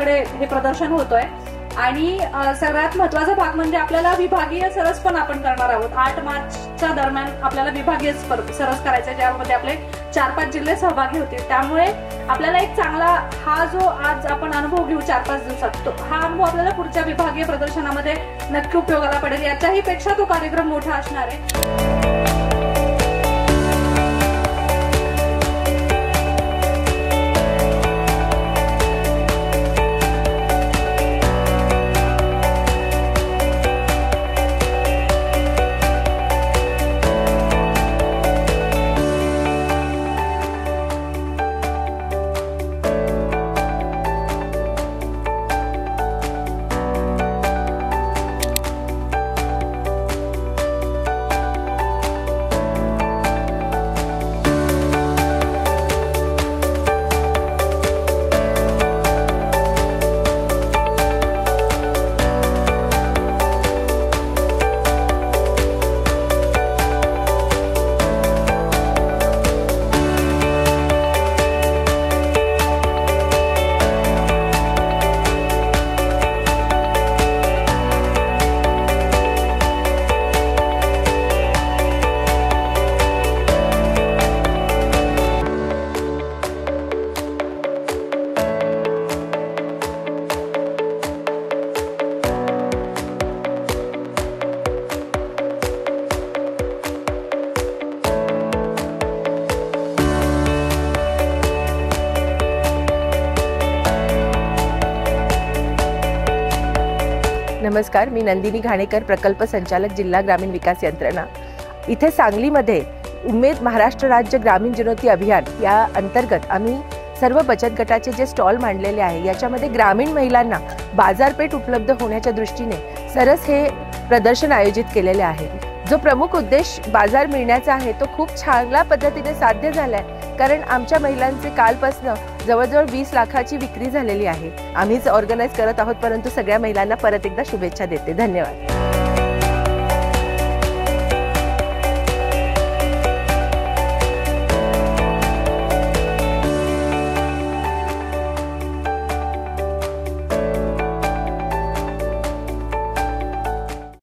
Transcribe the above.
इकडे हे प्रदर्शन होतोय आणि सगळ्यात महत्त्वाचा भाग म्हणजे आपल्याला विभागीय सरस पण आपण करणार आहोत। 8 मार्चच्या दरम्यान आपल्याला विभागीय सरस करायचा, ज्यामध्ये आपले 4-5 जिल्हे सहभागी होतील। त्यामुळे आपल्याला एक चांगला हा जो आज आपण अनुभव घेऊ 4-5 दिवसात, तो हा अनुभव आपल्याला पुढच्या विभागीय प्रदर्शनामध्ये नक्की उपयोगाला पडेल। याच्याही पेक्षा तो कार्यक्रम मोठा असणार आहे। नमस्कार, मी नंदिनी घाणेकर, प्रकल्प संचालक, जिल्हा ग्रामीण विकास यंत्रणा। इथे सांगलीमध्ये उमेद महाराष्ट्र राज्य ग्रामीण जनोन्नती अभियान या अंतर्गत आम्ही सर्व बचत गटाचे जे स्टॉल मांडलेले आहे, याच्यामध्ये ग्रामीण महिलांना बाजारपेठ उपलब्ध होण्याच्या दृष्टीने सरस हे प्रदर्शन आयोजित केलेले आहे। जो प्रमुख उद्देश बाजार मिळण्याचा आहे तो खूप चांगल्या पद्धतीने साध्य झालाय, कारण आमच्या महिलांचे कालपासून जवळजवळ 20 लाखाची विक्री झालेली आहे। आम्हीच ऑर्गनाइज करत आहोत, परंतु सगळ्या महिलांना परत एकदा शुभेच्छा देते। धन्यवाद।